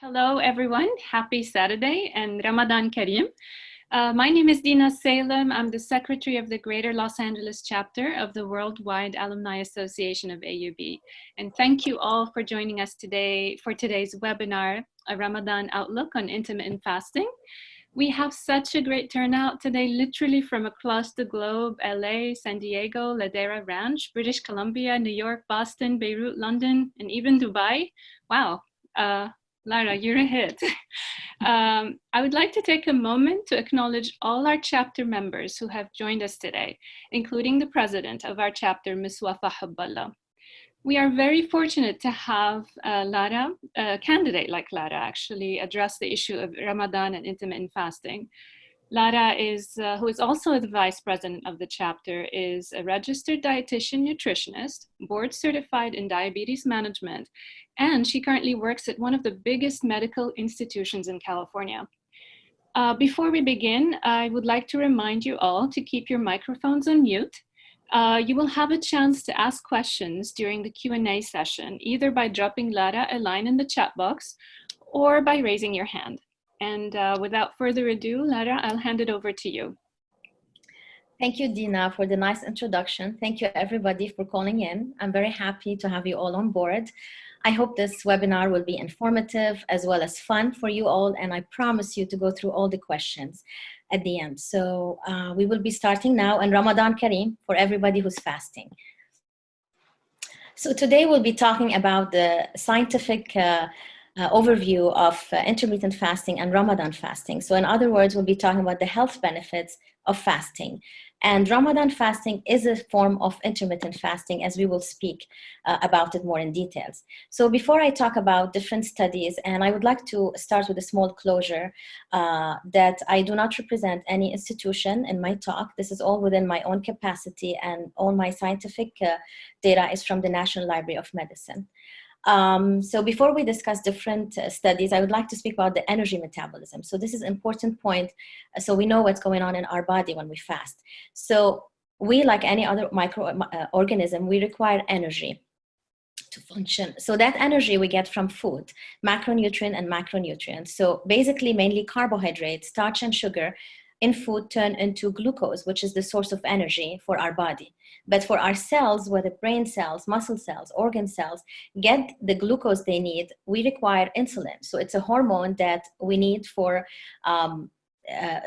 Hello, everyone. Happy Saturday and Ramadan Kareem. My name is Dina Salem. I'm the secretary of the Greater Los Angeles chapter of the Worldwide Alumni Association of AUB. And thank you all for joining us today for today's webinar, A Ramadan Outlook on Intermittent Fasting. We have such a great turnout today, literally from across the globe: LA, San Diego, Ladera Ranch, British Columbia, New York, Boston, Beirut, London, and even Dubai. Wow. Lara, you're a hit. I would like to take a moment to acknowledge all our chapter members who have joined us today, including the president of our chapter, Ms. Wafa Hubballah. We are very fortunate to have Lara, a candidate like Lara, actually address the issue of Ramadan and intermittent fasting. Lara who is also the vice president of the chapter, is a registered dietitian nutritionist, board certified in diabetes management, and she currently works at one of the biggest medical institutions in California. Before we begin, I would like to remind you all to keep your microphones on mute. You will have a chance to ask questions during the Q&A session, either by dropping Lara a line in the chat box or by raising your hand. And without further ado, Lara, I'll hand it over to you. Thank you, Dina, for the nice introduction. Thank you, everybody, for calling in. I'm very happy to have you all on board. I hope this webinar will be informative as well as fun for you all, and I promise you to go through all the questions at the end. So we will be starting now, and Ramadan Kareem for everybody who's fasting. So today we'll be talking about the scientific overview of intermittent fasting and Ramadan fasting. So in other words, we'll be talking about the health benefits of fasting. And Ramadan fasting is a form of intermittent fasting, as we will speak about it more in details. So before I talk about different studies, and I would like to start with a small closure that I do not represent any institution in my talk. This is all within my own capacity, and all my scientific data is from the National Library of Medicine. So before we discuss different studies, I would like to speak about the energy metabolism. So this is an important point, so we know what's going on in our body when we fast. So we, like any other microorganism, we require energy to function. So that energy we get from food, macronutrient and macronutrients. So basically mainly carbohydrates, starch and sugar in food turn into glucose, which is the source of energy for our body. But for our cells, whether brain cells, muscle cells, organ cells, get the glucose they need, we require insulin. So it's a hormone that we need for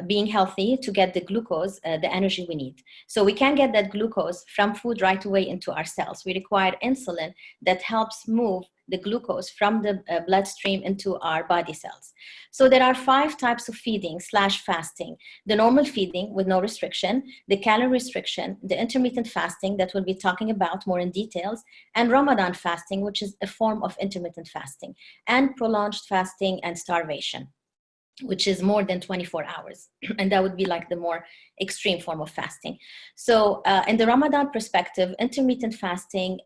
being healthy, to get the glucose, the energy we need. So we can't get that glucose from food right away into our cells. We require insulin that helps move the glucose from the bloodstream into our body cells. So there are 5 types of feeding / fasting: the normal feeding with no restriction, the calorie restriction, the intermittent fasting that we'll be talking about more in details, and Ramadan fasting, which is a form of intermittent fasting, and prolonged fasting and starvation, which is more than 24 hours. And that would be like the more extreme form of fasting. So in the Ramadan perspective, intermittent fasting,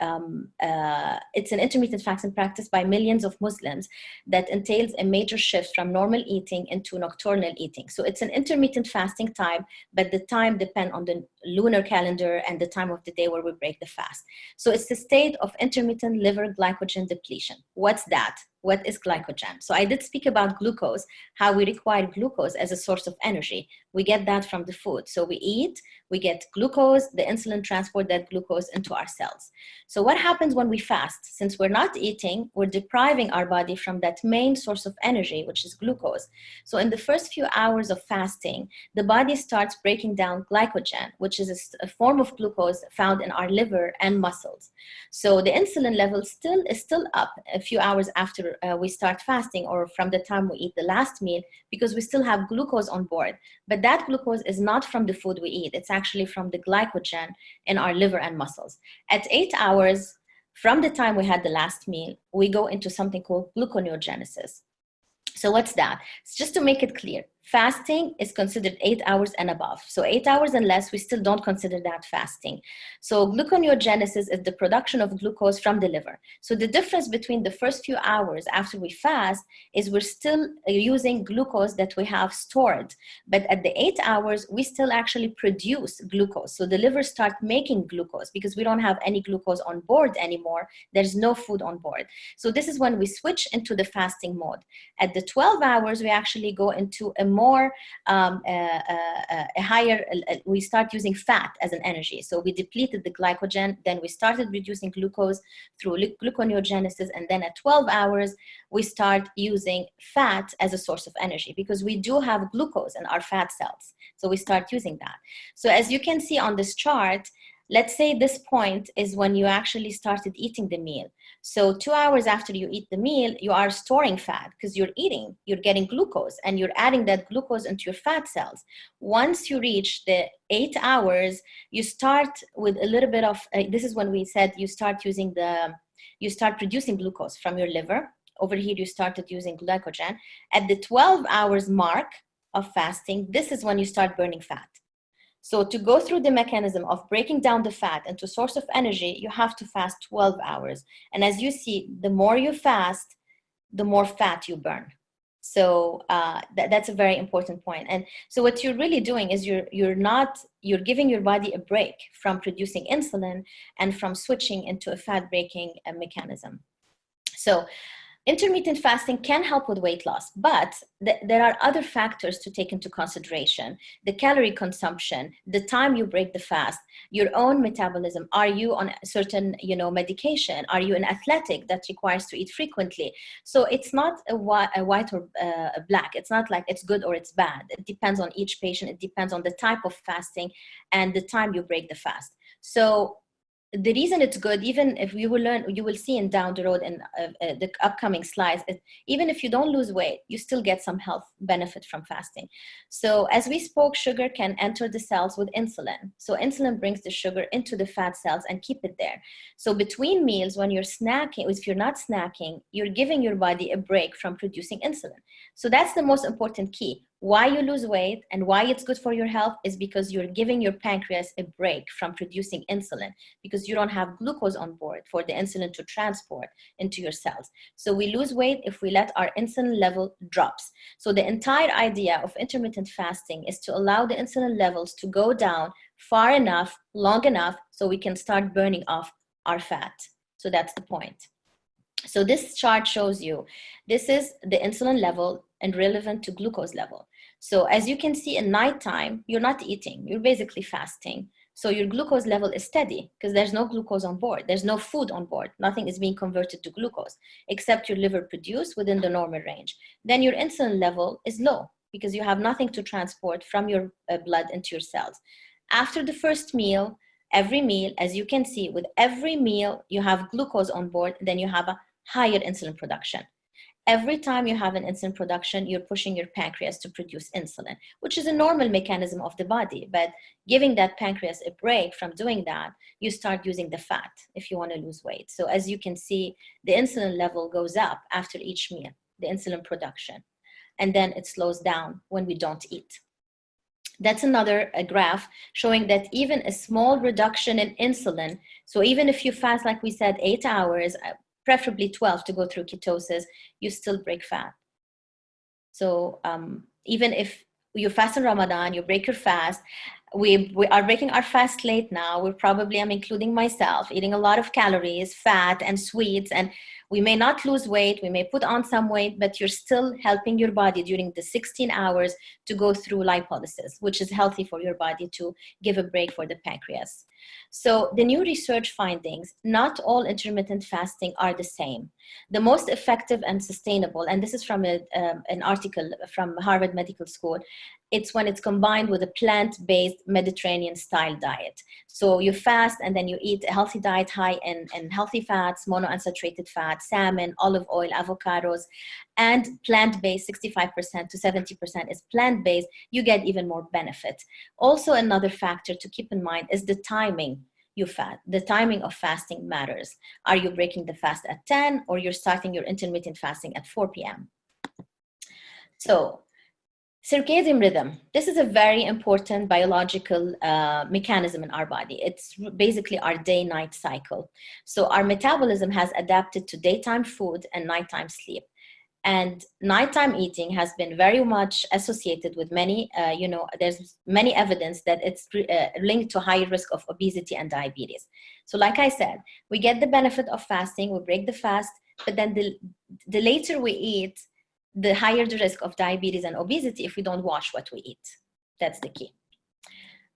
it's an intermittent fasting practice by millions of Muslims that entails a major shift from normal eating into nocturnal eating. So it's an intermittent fasting time, but the time depends on the lunar calendar and the time of the day where we break the fast. So it's the state of intermittent liver glycogen depletion. What's that? What is glycogen? So I did speak about glucose, how we require glucose as a source of energy. We get that from the food. So we eat, we get glucose, the insulin transport that glucose into our cells. So what happens when we fast? Since we're not eating, we're depriving our body from that main source of energy, which is glucose. So in the first few hours of fasting, the body starts breaking down glycogen, which is a form of glucose found in our liver and muscles. So the insulin level is still up a few hours after we start fasting, or from the time we eat the last meal, because we still have glucose on board. But that glucose is not from the food we eat. It's actually from the glycogen in our liver and muscles. At 8 hours from the time we had the last meal, we go into something called gluconeogenesis. So what's that? It's just to make it clear. Fasting is considered 8 hours and above. So 8 hours and less, we still don't consider that fasting. So gluconeogenesis is the production of glucose from the liver. So the difference between the first few hours after we fast is we're still using glucose that we have stored. But at the 8 hours, we still actually produce glucose. So the liver starts making glucose because we don't have any glucose on board anymore. There's no food on board. So this is when we switch into the fasting mode. At the 12 hours, we actually go into a more higher, we start using fat as an energy. So we depleted the glycogen, then we started reducing glucose through gluconeogenesis, and then at 12 hours, we start using fat as a source of energy because we do have glucose in our fat cells. So we start using that. So as you can see on this chart, let's say this point is when you actually started eating the meal. So 2 hours after you eat the meal, you are storing fat because you're eating, you're getting glucose, and you're adding that glucose into your fat cells. Once you reach the 8 hours, you start with a little bit of, this is when we said you start producing glucose from your liver. Over here, you started using glycogen. At the 12 hours mark of fasting, this is when you start burning fat. So to go through the mechanism of breaking down the fat into source of energy, you have to fast 12 hours. And as you see, the more you fast, the more fat you burn. So that's a very important point. And so what you're really doing is you're giving your body a break from producing insulin and from switching into a fat breaking mechanism. So intermittent fasting can help with weight loss, but there are other factors to take into consideration. The calorie consumption, the time you break the fast, your own metabolism. Are you on a certain medication? Are you an athletic that requires to eat frequently? So it's not a white or a black. It's not like it's good or it's bad. It depends on each patient. It depends on the type of fasting and the time you break the fast. So the reason it's good, even if you will see in down the road in the upcoming slides, even if you don't lose weight, you still get some health benefit from fasting. So as we spoke, sugar can enter the cells with insulin. So insulin brings the sugar into the fat cells and keep it there. So between meals, when you're snacking, if you're not snacking, you're giving your body a break from producing insulin. So that's the most important key. Why you lose weight and why it's good for your health is because you're giving your pancreas a break from producing insulin because you don't have glucose on board for the insulin to transport into your cells. So we lose weight if we let our insulin level drops. So the entire idea of intermittent fasting is to allow the insulin levels to go down far enough, long enough, so we can start burning off our fat. So that's the point. So this chart shows you, this is the insulin level and relevant to glucose level. So as you can see in nighttime, you're not eating, you're basically fasting. So your glucose level is steady because there's no glucose on board. There's no food on board. Nothing is being converted to glucose except your liver produce within the normal range. Then your insulin level is low because you have nothing to transport from your blood into your cells. After the first meal, every meal, as you can see, with every meal, you have glucose on board, then you have a higher insulin production. Every time you have an insulin production, you're pushing your pancreas to produce insulin, which is a normal mechanism of the body. But giving that pancreas a break from doing that, you start using the fat if you want to lose weight. So as you can see, the insulin level goes up after each meal, the insulin production, and then it slows down when we don't eat. That's another graph showing that even a small reduction in insulin, so even if you fast, like we said, 8 hours, preferably 12 to go through ketosis, you still break fat. So even if you fast in Ramadan, you break your fast, we are breaking our fast late now. We're probably, I'm including myself, eating a lot of calories, fat and sweets, and we may not lose weight, we may put on some weight, but you're still helping your body during the 16 hours to go through lipolysis, which is healthy for your body to give a break for the pancreas. So the new research findings, not all intermittent fasting are the same. The most effective and sustainable, and this is from an article from Harvard Medical School, it's when it's combined with a plant-based Mediterranean style diet. So you fast and then you eat a healthy diet high in healthy fats, monounsaturated fat, salmon, olive oil, avocados, and plant-based, 65% to 70% is plant-based, you get even more benefit. Also, another factor to keep in mind is the timing you fast. The timing of fasting matters. Are you breaking the fast at 10 or you're starting your intermittent fasting at 4 p.m.? So Circadian rhythm. This is a very important biological mechanism in our body. It's basically our day-night cycle. So our metabolism has adapted to daytime food and nighttime sleep. And nighttime eating has been very much associated with many, there's many evidence that it's linked to higher risk of obesity and diabetes. So like I said, we get the benefit of fasting, we break the fast, but then the later we eat, the higher the risk of diabetes and obesity if we don't watch what we eat. That's the key.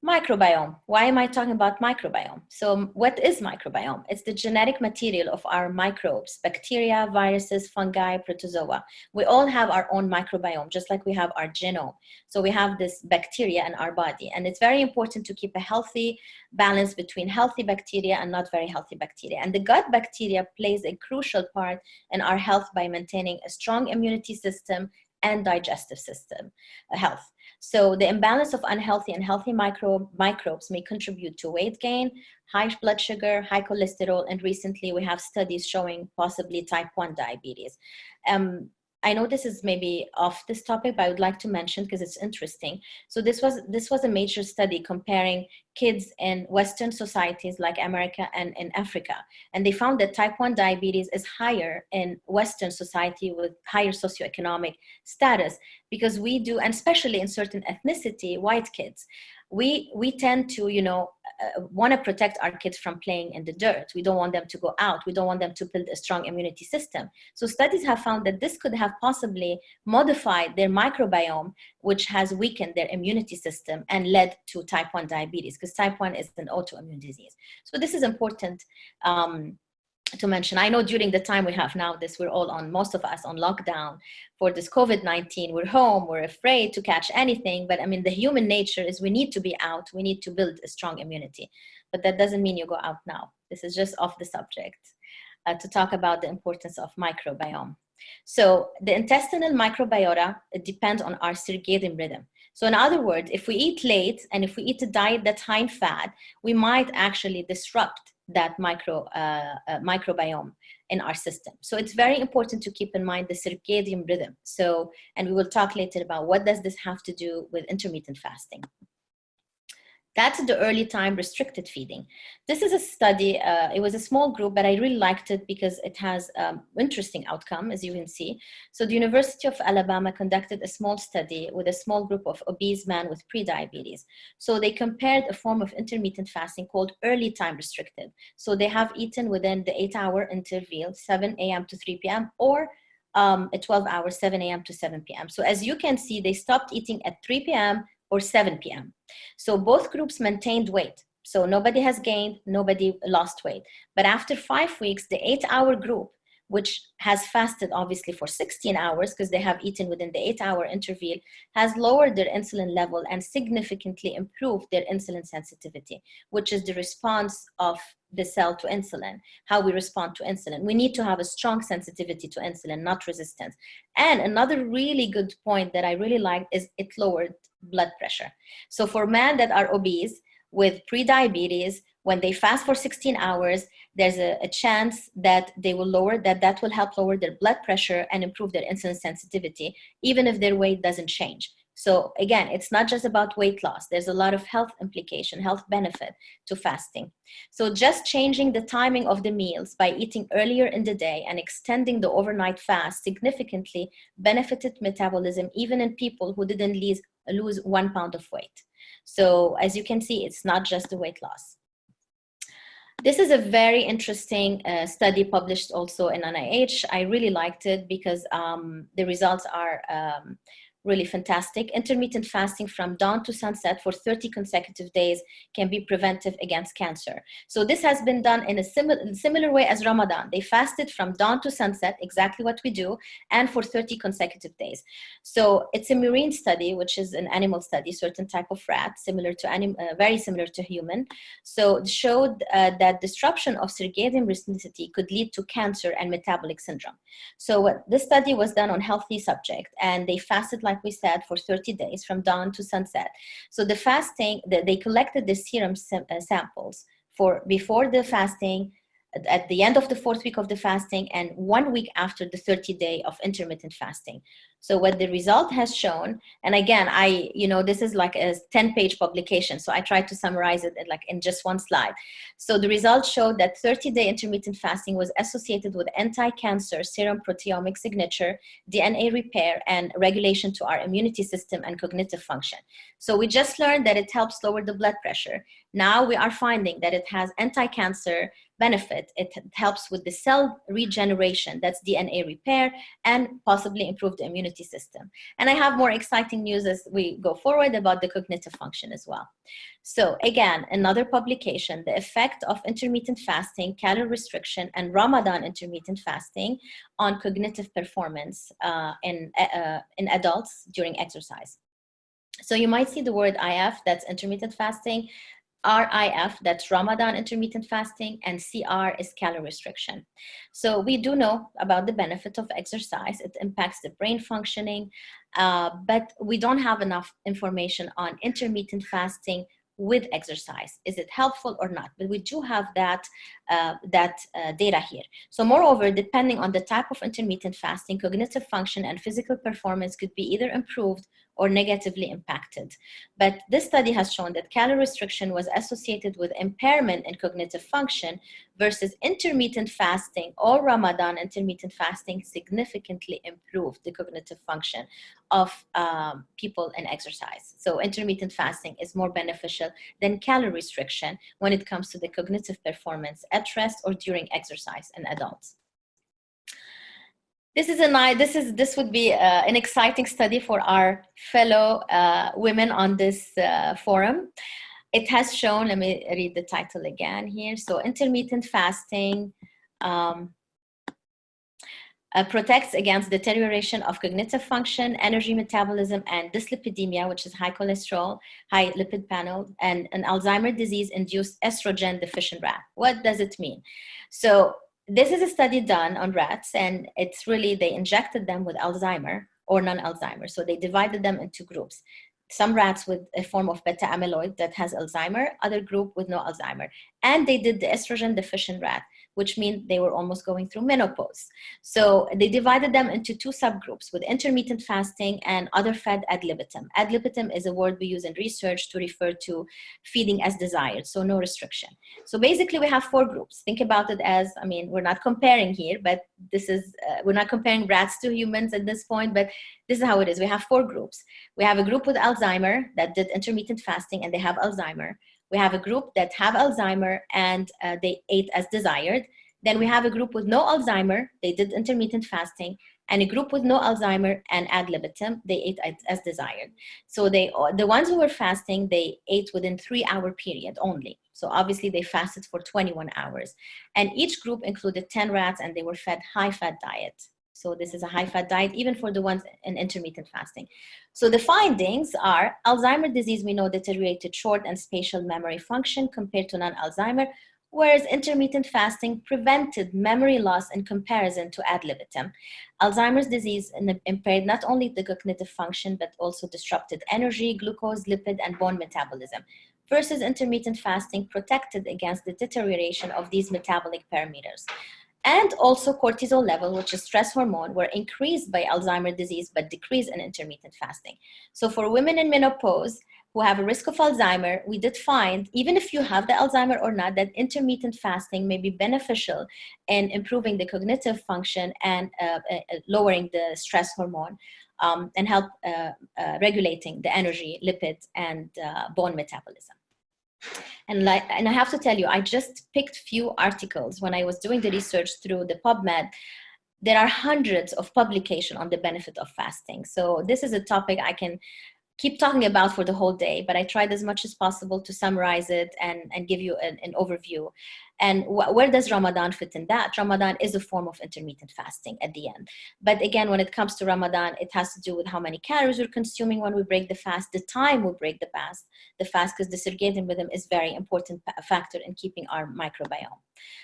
Microbiome. Why am I talking about microbiome? So what is microbiome? It's the genetic material of our microbes, bacteria, viruses, fungi, protozoa. We all have our own microbiome, just like we have our genome. So we have this bacteria in our body. And it's very important to keep a healthy balance between healthy bacteria and not very healthy bacteria. And the gut bacteria plays a crucial part in our health by maintaining a strong immunity system and digestive system health. So the imbalance of unhealthy and healthy microbes may contribute to weight gain, high blood sugar, high cholesterol, and recently we have studies showing possibly type 1 diabetes. I know this is maybe off this topic, but I would like to mention because it's interesting. So this was a major study comparing kids in Western societies like America and in Africa. And they found that type 1 diabetes is higher in Western society with higher socioeconomic status because we do, and especially in certain ethnicity, white kids, we tend to, want to protect our kids from playing in the dirt. We don't want them to go out. We don't want them to build a strong immunity system. So studies have found that this could have possibly modified their microbiome, which has weakened their immunity system and led to type 1 diabetes, because type 1 is an autoimmune disease. So this is important to mention. I know during the time we have now we're all on, most of us on lockdown for this COVID-19, we're home, we're afraid to catch anything, but I mean, the human nature is we need to be out, we need to build a strong immunity, but that doesn't mean you go out now. This is just off the subject to talk about the importance of microbiome. So the intestinal microbiota, it depends on our circadian rhythm. So in other words, if we eat late and if we eat a diet that's high in fat, we might actually disrupt that microbiome in our system. So it's very important to keep in mind the circadian rhythm. So, and we will talk later about what does this have to do with intermittent fasting. That's the early time restricted feeding. This is a study, it was a small group, but I really liked it because it has interesting outcome, as you can see. So the University of Alabama conducted a small study with a small group of obese men with prediabetes. So they compared a form of intermittent fasting called early time restricted. So they have eaten within the 8-hour interval, 7 a.m. to 3 p.m. or a 12 hours, 7 a.m. to 7 p.m. So as you can see, they stopped eating at 3 p.m. or 7 p.m. So both groups maintained weight. So nobody has gained, nobody lost weight. But after 5 weeks, the 8-hour group, which has fasted obviously for 16 hours because they have eaten within the 8-hour interval, has lowered their insulin level and significantly improved their insulin sensitivity, which is the response of the cell to insulin, how we respond to insulin. We need to have a strong sensitivity to insulin, not resistance. And another really good point that I really liked is it lowered blood pressure. So for men that are obese with prediabetes, when they fast for 16 hours, there's a chance that they will lower, that will help lower their blood pressure and improve their insulin sensitivity, even if their weight doesn't change. So again, it's not just about weight loss. There's a lot of health implication, health benefit to fasting. So just changing the timing of the meals by eating earlier in the day and extending the overnight fast significantly benefited metabolism, even in people who didn't lose 1 pound of weight. So as you can see, it's not just the weight loss. This is a very interesting study published also in NIH. I really liked it because the results are really fantastic. Intermittent fasting from dawn to sunset for 30 consecutive days can be preventive against cancer. So this has been done in a similar way as Ramadan. They fasted from dawn to sunset, exactly what we do, and for 30 consecutive days. So it's a murine study, which is an animal study, certain type of rat, very similar to human. So it showed that disruption of circadian rhythmicity could lead to cancer and metabolic syndrome. So this study was done on healthy subjects, and they fasted, like we said, for 30 days from dawn to sunset. So the fasting, they collected the serum samples for before the fasting, at the end of the 4th week of the fasting and 1 week after the 30th day of intermittent fasting. So what the result has shown, and again, this is like a 10-page publication, so I tried to summarize it in just one slide. So the results showed that 30-day intermittent fasting was associated with anti-cancer serum proteomic signature, DNA repair, and regulation to our immunity system and cognitive function. So we just learned that it helps lower the blood pressure. Now we are finding that it has anti-cancer benefit. It helps with the cell regeneration, that's DNA repair, and possibly improve the immunity system. And I have more exciting news as we go forward about the cognitive function as well. So again, another publication, the effect of intermittent fasting, calorie restriction, and Ramadan intermittent fasting on cognitive performance in adults during exercise. So you might see the word IF, that's intermittent fasting, RIF, that's Ramadan intermittent fasting, and CR is calorie restriction. So we do know about the benefit of exercise. It impacts the brain functioning, but we don't have enough information on intermittent fasting with exercise. Is it helpful or not? But we do have that data here. So moreover, depending on the type of intermittent fasting, cognitive function and physical performance could be either improved or negatively impacted. But this study has shown that calorie restriction was associated with impairment in cognitive function versus intermittent fasting or Ramadan intermittent fasting significantly improved the cognitive function of people in exercise. So intermittent fasting is more beneficial than calorie restriction when it comes to the cognitive performance at rest or during exercise in adults. This would be an exciting study for our fellow women on this forum. It has shown, let me read the title again here. So intermittent fasting protects against deterioration of cognitive function, energy metabolism, and dyslipidemia, which is high cholesterol, high lipid panel, and an Alzheimer's disease-induced estrogen deficient rat. What does it mean? So this is a study done on rats, and it's really, they injected them with Alzheimer or non-Alzheimer. So they divided them into groups. Some rats with a form of beta amyloid that has Alzheimer, other group with no Alzheimer. And they did the estrogen deficient rat, which means they were almost going through menopause. So they divided them into two subgroups with intermittent fasting and other fed ad libitum. Ad libitum is a word we use in research to refer to feeding as desired, so no restriction. So basically we have four groups. Think about it as, I mean, we're not comparing here, but this is, we're not comparing rats to humans at this point, but this is how it is. We have four groups. We have a group with Alzheimer that did intermittent fasting and they have Alzheimer. We have a group that have Alzheimer and they ate as desired. Then we have a group with no Alzheimer, they did intermittent fasting, and a group with no Alzheimer and ad libitum, they ate as desired. So the ones who were fasting, they ate within 3-hour period only. So obviously they fasted for 21 hours. And each group included 10 rats and they were fed high-fat diet. So this is a high-fat diet, even for the ones in intermittent fasting. So the findings are Alzheimer's disease, we know, deteriorated short and spatial memory function compared to non-Alzheimer, whereas intermittent fasting prevented memory loss in comparison to ad libitum. Alzheimer's disease impaired not only the cognitive function, but also disrupted energy, glucose, lipid, and bone metabolism, versus intermittent fasting protected against the deterioration of these metabolic parameters. And also cortisol level, which is stress hormone, were increased by Alzheimer's disease, but decreased in intermittent fasting. So for women in menopause who have a risk of Alzheimer, we did find, even if you have the Alzheimer or not, that intermittent fasting may be beneficial in improving the cognitive function and lowering the stress hormone and help regulating the energy, lipids, and bone metabolism. And I have to tell you, I just picked few articles when I was doing the research through the PubMed. There are hundreds of publications on the benefit of fasting. So this is a topic I can keep talking about for the whole day, but I tried as much as possible to summarize it and give you an overview. And where does Ramadan fit in that? Ramadan is a form of intermittent fasting at the end. But again, when it comes to Ramadan, it has to do with how many calories we're consuming when we break the fast, the time we break the fast, because the circadian rhythm is very important factor in keeping our microbiome.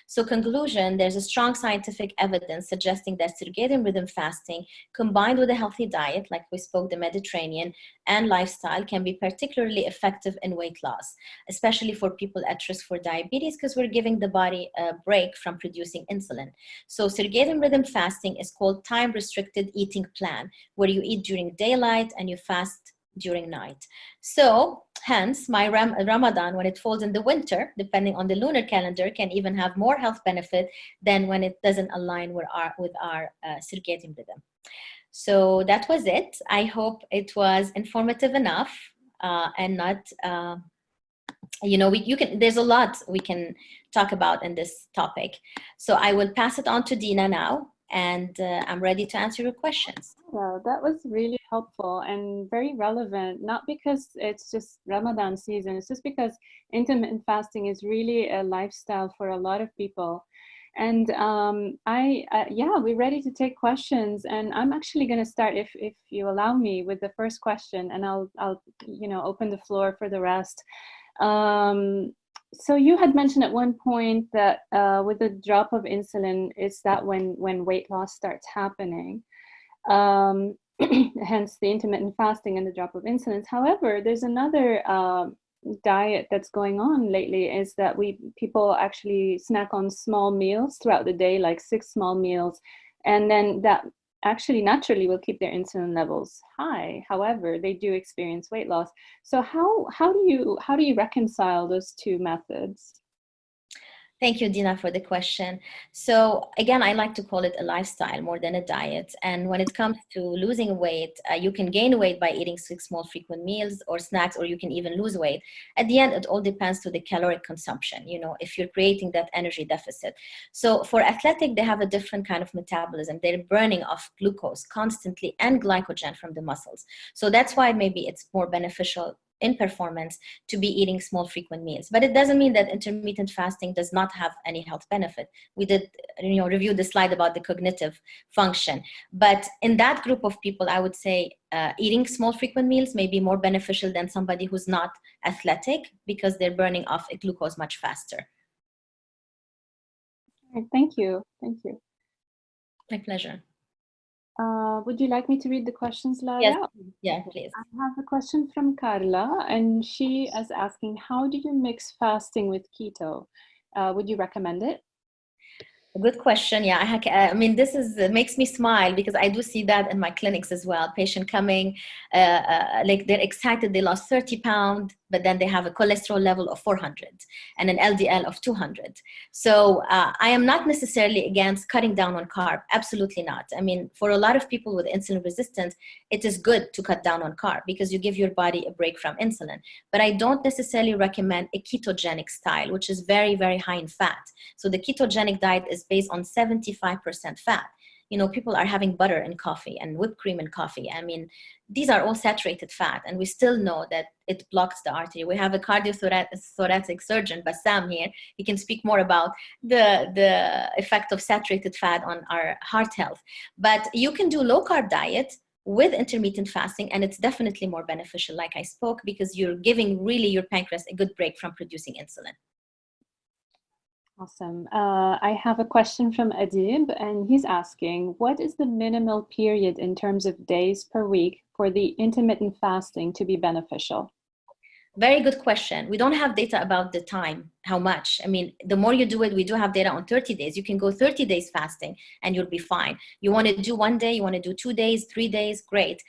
So conclusion, there's a strong scientific evidence suggesting that circadian rhythm fasting combined with a healthy diet, like we spoke, the Mediterranean, and lifestyle can be particularly effective in weight loss, especially for people at risk for diabetes, because we're giving the body a break from producing insulin. So circadian rhythm fasting is called time-restricted eating plan, where you eat during daylight and you fast during night. So hence my Ramadan, when it falls in the winter, depending on the lunar calendar, can even have more health benefit than when it doesn't align with our circadian rhythm. So that was it. I hope it was informative enough and not, there's a lot we can talk about in this topic. So I will pass it on to Dina now, and I'm ready to answer your questions. Well, that was really helpful and very relevant, not because it's just Ramadan season, it's just because intermittent fasting is really a lifestyle for a lot of people. And yeah, we're ready to take questions, and I'm actually going to start, if you allow me, with the first question, and I'll open the floor for the rest. So you had mentioned at one point that with the drop of insulin, it's that when weight loss starts happening, hence the intermittent fasting and the drop of insulin. However, there's another diet that's going on lately, is that people actually snack on small meals throughout the day, like 6 small meals, and then that actually naturally will keep their insulin levels high. However, they do experience weight loss. So how do you reconcile those two methods? Thank you, Dina, for the question. So again, I like to call it a lifestyle more than a diet. And when it comes to losing weight, you can gain weight by eating 6 small frequent meals or snacks, or you can even lose weight. At the end, it all depends to the caloric consumption, if you're creating that energy deficit. So for athletic, they have a different kind of metabolism. They're burning off glucose constantly and glycogen from the muscles. So that's why maybe it's more beneficial in performance to be eating small frequent meals. But it doesn't mean that intermittent fasting does not have any health benefit. We did review the slide about the cognitive function. But in that group of people, I would say eating small frequent meals may be more beneficial than somebody who's not athletic, because they're burning off glucose much faster. Thank you. Thank you. My pleasure. Would you like me to read the questions, Lara? Yes. Yeah, please. I have a question from Carla, and she is asking, how do you mix fasting with keto? Would you recommend it? A good question. Yeah, I mean, this makes me smile, because I do see that in my clinics as well. Patient coming, like they're excited, they lost 30 pounds, but then they have a cholesterol level of 400 and an LDL of 200. So I am not necessarily against cutting down on carb. Absolutely not. I mean, for a lot of people with insulin resistance, it is good to cut down on carb because you give your body a break from insulin. But I don't necessarily recommend a ketogenic style, which is very, very high in fat. So the ketogenic diet is based on 75% fat. People are having butter in coffee and whipped cream in coffee. I mean, these are all saturated fat, and we still know that it blocks the artery. We have a cardiothoracic surgeon, Bassam, here. He can speak more about the effect of saturated fat on our heart health. But you can do low carb diet with intermittent fasting, and it's definitely more beneficial, like I spoke, because you're giving really your pancreas a good break from producing insulin. Awesome. I have a question from Adib, and he's asking, what is the minimal period in terms of days per week for the intermittent fasting to be beneficial? Very good question. We don't have data about the time, how much. I mean, the more you do it, we do have data on 30 days. You can go 30 days fasting and you'll be fine. You want to do 1 day, you want to do 2 days, 3 days, great.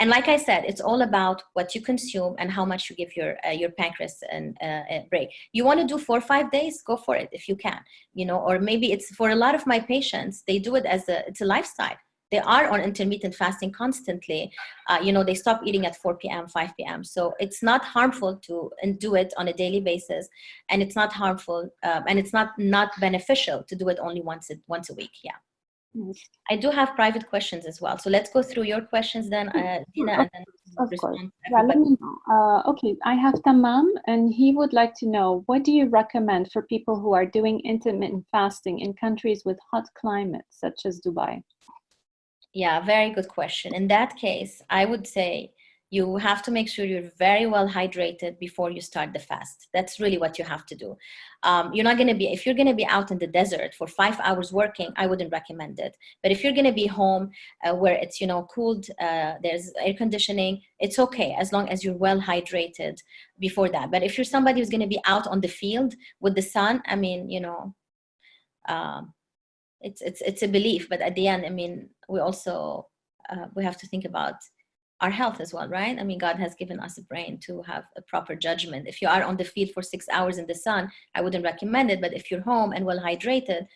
And like I said, it's all about what you consume and how much you give your pancreas a break. You want to do 4 or 5 days, go for it if you can, or maybe it's for a lot of my patients, they do it as it's a lifestyle. They are on intermittent fasting constantly. They stop eating at 4 p.m., 5 p.m. So it's not harmful to do it on a daily basis, and it's not harmful, and it's not beneficial to do it only once a week. Yeah. I do have private questions as well. So let's go through your questions then, Dina, and then respond. Yeah, let me know. Okay, I have Tamam, and he would like to know, what do you recommend for people who are doing intermittent fasting in countries with hot climates, such as Dubai? Yeah, very good question. In that case, I would say You have to make sure you're very well hydrated before you start the fast. That's really what you have to do. You're not going to be, if you're going to be out in the desert for 5 hours working, I wouldn't recommend it. But if you're going to be home where it's, cooled, there's air conditioning, it's okay as long as you're well hydrated before that. But if you're somebody who's going to be out on the field with the sun, I mean, it's a belief, but at the end, I mean, we also, we have to think about our health as well, right? I mean, God has given us a brain to have a proper judgment. If you are on the field for 6 hours in the sun, I wouldn't recommend it. But if you're home and well hydrated,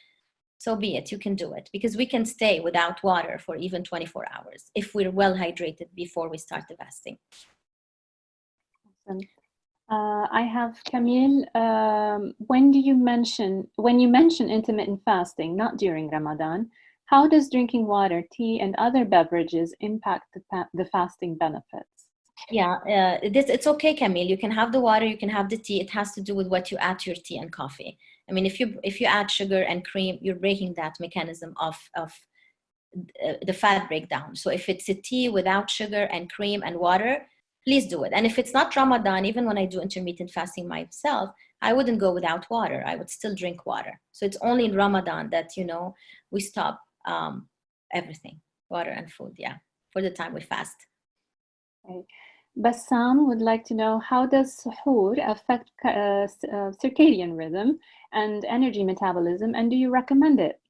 so be it. You can do it, because we can stay without water for even 24 hours if we're well hydrated before we start the fasting. Awesome. I have Camille. When you mention intermittent fasting, not during Ramadan, how does drinking water, tea, and other beverages impact the fasting benefits? Yeah, it's okay, Camille. You can have the water, you can have the tea. It has to do with what you add to your tea and coffee. I mean, if you add sugar and cream, you're breaking that mechanism of the fat breakdown. So if it's a tea without sugar and cream and water, please do it. And if it's not Ramadan, even when I do intermittent fasting myself, I wouldn't go without water. I would still drink water. So it's only in Ramadan that, we stop everything, water and food, for the time we fast. Okay. Bassam would like to know, how does suhoor affect circadian rhythm and energy metabolism, and do you recommend it?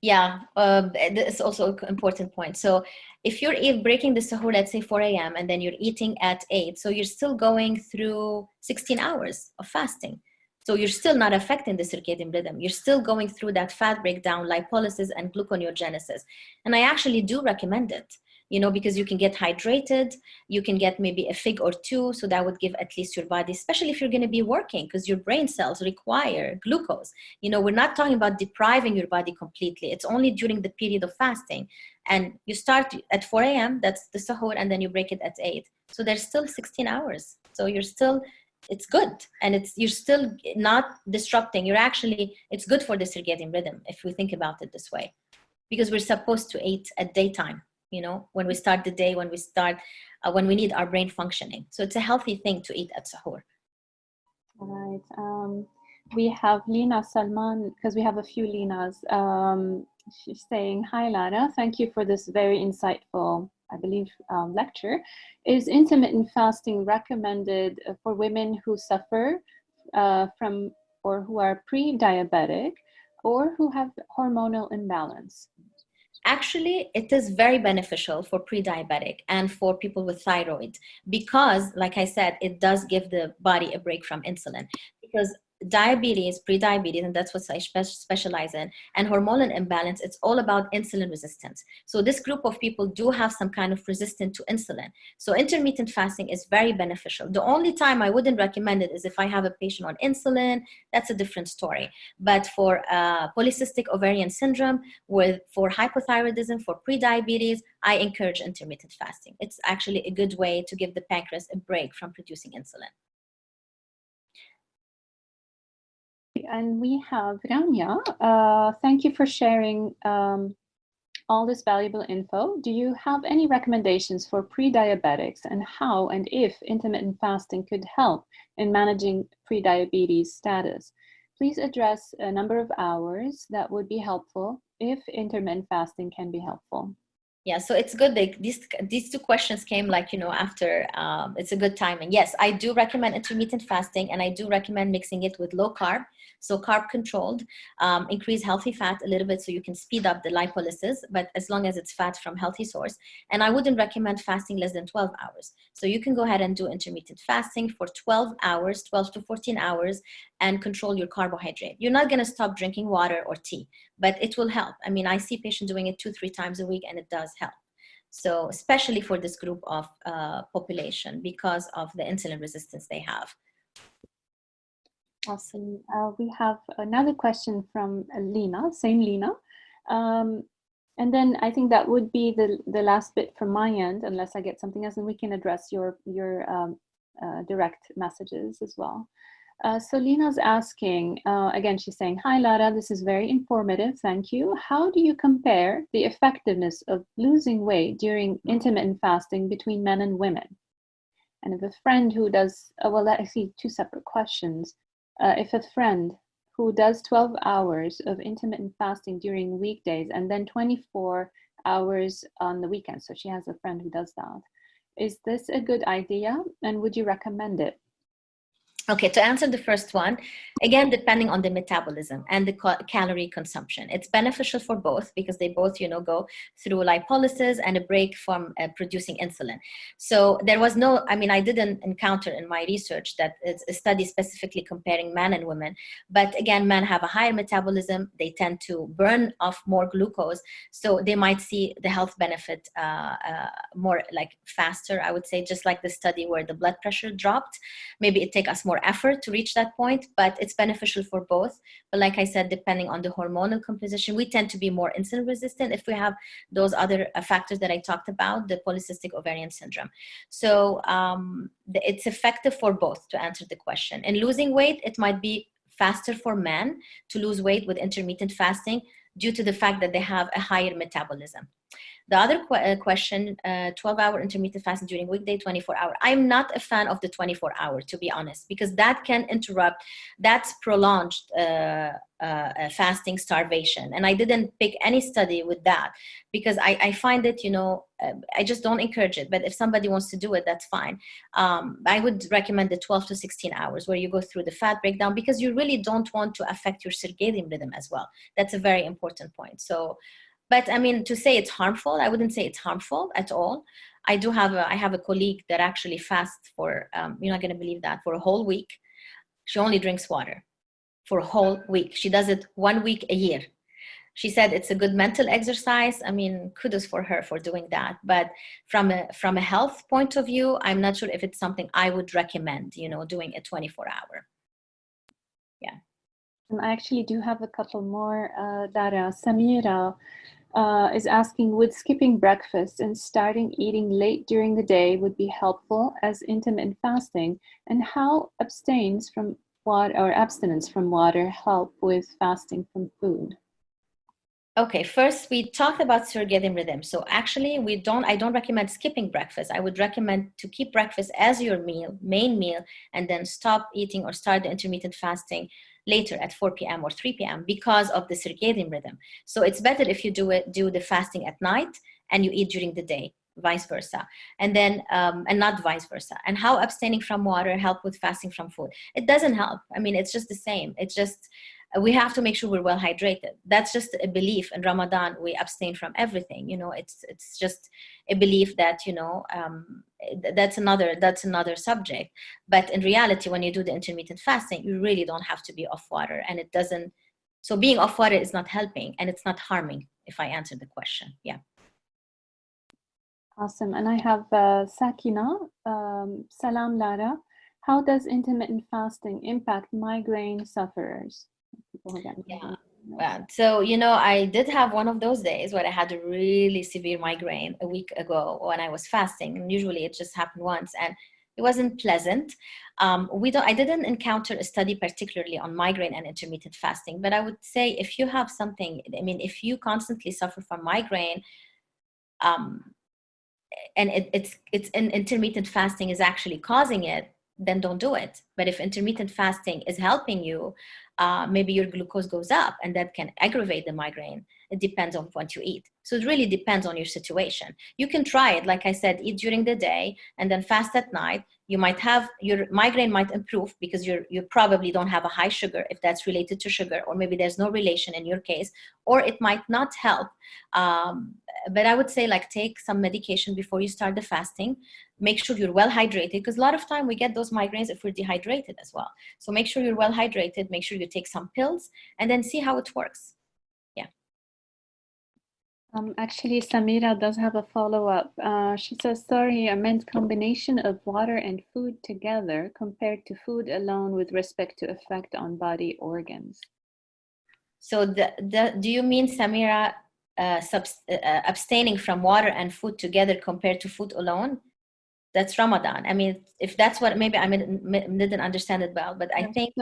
Yeah, it's also an important point. So if you're breaking the suhoor, let's say 4 a.m., and then you're eating at 8, so you're still going through 16 hours of fasting. So you're still not affecting the circadian rhythm. You're still going through that fat breakdown, lipolysis, and gluconeogenesis. And I actually do recommend it, because you can get hydrated, you can get maybe a fig or two, so that would give at least your body, especially if you're going to be working, because your brain cells require glucose. We're not talking about depriving your body completely. It's only during the period of fasting. And you start at 4 a.m., that's the suhoor, and then you break it at 8. So there's still 16 hours. So it's good. And you're still not disrupting. It's good for the circadian rhythm, if we think about it this way, because we're supposed to eat at daytime, when we start the day, when we need our brain functioning. So it's a healthy thing to eat at suhoor. All right. We have Lina Salman, because we have a few Linas. She's saying, hi, Lara. Thank you for this very insightful, I believe, lecture. Is intermittent fasting recommended for women who suffer from or who are pre-diabetic or who have hormonal imbalance? Actually, it is very beneficial for pre-diabetic and for people with thyroid, because, like I said, it does give the body a break from insulin. Because diabetes, pre-diabetes, and that's what I specialize in, and hormonal imbalance, it's all about insulin resistance. So this group of people do have some kind of resistance to insulin. So intermittent fasting is very beneficial. The only time I wouldn't recommend it is if I have a patient on insulin. That's a different story. But for polycystic ovarian syndrome, for hypothyroidism, for pre-diabetes, I encourage intermittent fasting. It's actually a good way to give the pancreas a break from producing insulin. And we have Rania. Thank you for sharing all this valuable info. Do you have any recommendations for pre-diabetics, and how and if intermittent fasting could help in managing pre-diabetes status? Please address a number of hours that would be helpful if intermittent fasting can be helpful. Yeah, so it's good that these two questions came after. It's a good timing. Yes, I do recommend intermittent fasting, and I do recommend mixing it with low carb. So carb controlled, increase healthy fat a little bit so you can speed up the lipolysis, but as long as it's fat from healthy source. And I wouldn't recommend fasting less than 12 hours. So you can go ahead and do intermittent fasting for 12 hours, 12 to 14 hours, and control your carbohydrate. You're not going to stop drinking water or tea, but it will help. I mean, I see patients doing it 2-3 times a week, and it does help. So especially for this group of population, because of the insulin resistance they have. Awesome. We have another question from Lena, same Lena. And then I think that would be the last bit from my end, unless I get something else, and we can address your direct messages as well. So Lena's asking, again, she's saying, hi, Lara, this is very informative. Thank you. How do you compare the effectiveness of losing weight during intermittent fasting between men and women? And if a friend who does, well, I see two separate questions. If a friend who does 12 hours of intermittent fasting during weekdays and then 24 hours on the weekends, so she has a friend who does that, is this a good idea and would you recommend it? Okay, to answer the first one, again, depending on the metabolism and the calorie consumption, it's beneficial for both because they both, go through lipolysis and a break from producing insulin. So there was no, I didn't encounter in my research that it's a study specifically comparing men and women. But again, men have a higher metabolism. They tend to burn off more glucose. So they might see the health benefit more like faster, I would say, just like the study where the blood pressure dropped. Maybe it takes us more effort to reach that point, but it's beneficial for both. But like I said, depending on the hormonal composition, we tend to be more insulin resistant if we have those other factors that I talked about, the polycystic ovarian syndrome. So it's effective for both, to answer the question. And losing weight, it might be faster for men to lose weight with intermittent fasting due to the fact that they have a higher metabolism. The other question, 12-hour intermittent fasting during weekday, 24-hour. I'm not a fan of the 24-hour, to be honest, because that can interrupt, that's prolonged fasting starvation. And I didn't pick any study with that because I find it, I just don't encourage it. But if somebody wants to do it, that's fine. I would recommend the 12 to 16 hours where you go through the fat breakdown because you really don't want to affect your circadian rhythm as well. That's a very important point. So, but to say it's harmful, I wouldn't say it's harmful at all. I have a colleague that actually fasts for, you're not going to believe that, for a whole week. She only drinks water for a whole week. She does it 1 week a year. She said it's a good mental exercise. Kudos for her for doing that. But from a health point of view, I'm not sure if it's something I would recommend, doing a 24-hour. Yeah. I actually do have a couple more. Dara, Samira is asking, would skipping breakfast and starting eating late during the day would be helpful as intermittent fasting? And how abstinence from water help with fasting from food? Okay, first we talked about circadian rhythm. So actually I don't recommend skipping breakfast. I would recommend to keep breakfast as your main meal, and then stop eating or start the intermittent fasting later at 4 p.m. or 3 p.m. because of the circadian rhythm. So it's better if you do the fasting at night and you eat during the day, vice versa, and then and not vice versa. And how abstaining from water help with fasting from food? It doesn't help. It's just the same. It's just we have to make sure we're well hydrated. That's just a belief. In Ramadan, we abstain from everything. It's just a belief that that's another subject. But in reality, when you do the intermittent fasting, you really don't have to be off water, and it doesn't. So being off water is not helping, and it's not harming. If I answer the question, yeah. Awesome. And I have Sakina. Salam, Lara. How does intermittent fasting impact migraine sufferers? Yeah. So, I did have one of those days where I had a really severe migraine a week ago when I was fasting. And usually it just happened once and it wasn't pleasant. I didn't encounter a study particularly on migraine and intermittent fasting, but I would say if you have something, if you constantly suffer from migraine, and it's intermittent fasting is actually causing it, then don't do it. But if intermittent fasting is helping you, maybe your glucose goes up and that can aggravate the migraine. It depends on what you eat. So it really depends on your situation. You can try it. Like I said, eat during the day and then fast at night. You might have, your migraine might improve because you probably don't have a high sugar if that's related to sugar, or maybe there's no relation in your case, or it might not help. But I would say take some medication before you start the fasting. Make sure you're well hydrated, because a lot of time we get those migraines if we're dehydrated as well. So make sure you're well hydrated, make sure you take some pills, and then see how it works. Yeah. Actually, Samira does have a follow-up. She says, sorry, I meant combination of water and food together compared to food alone with respect to effect on body organs. So do you mean, Samira, abstaining from water and food together compared to food alone? That's Ramadan. I mean, if that's what, maybe I didn't understand it well, but I think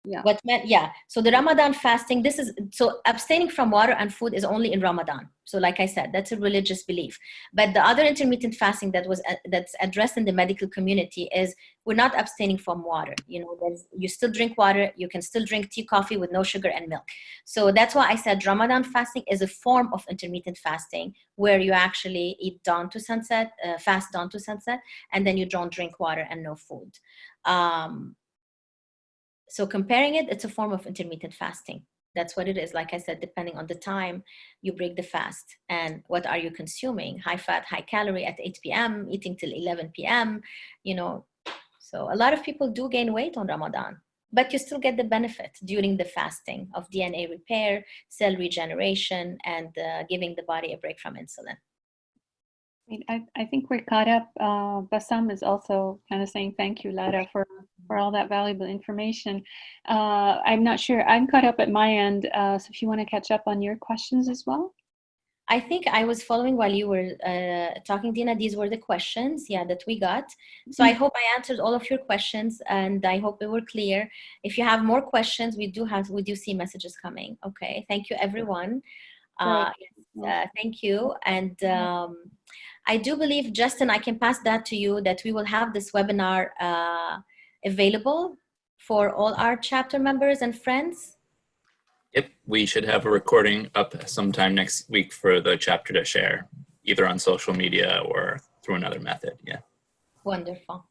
Yeah. what meant, yeah. So the Ramadan fasting, so abstaining from water and food is only in Ramadan. So like I said, that's a religious belief. But the other intermittent fasting that's addressed in the medical community is we're not abstaining from water. You know, you still drink water. You can still drink tea, coffee with no sugar and milk. So that's why I said Ramadan fasting is a form of intermittent fasting where you actually eat dawn to sunset, fast dawn to sunset, and then you don't drink water and no food. So comparing it, it's a form of intermittent fasting. That's what it is. Like I said, depending on the time you break the fast and what are you consuming, high fat, high calorie at 8 p.m., eating till 11 p.m., you know. So a lot of people do gain weight on Ramadan, but you still get the benefit during the fasting of DNA repair, cell regeneration, and giving the body a break from insulin. I think we're caught up. Bassam is also kind of saying thank you, Lara, for all that valuable information. I'm not sure. I'm caught up at my end. So if you want to catch up on your questions as well. I think I was following while you were talking, Dina. These were the questions, that we got. So I hope I answered all of your questions, and I hope they were clear. If you have more questions, we do see messages coming. Okay, thank you, everyone. Thank you. And I do believe, Justin, I can pass that to you, that we will have this webinar available for all our chapter members and friends. Yep, we should have a recording up sometime next week for the chapter to share, either on social media or through another method. Yeah. Wonderful.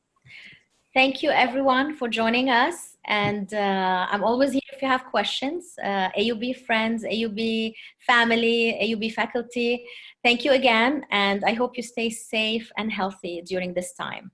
Thank you, everyone, for joining us. And I'm always here if you have questions. AUB friends, AUB family, AUB faculty, thank you again. And I hope you stay safe and healthy during this time.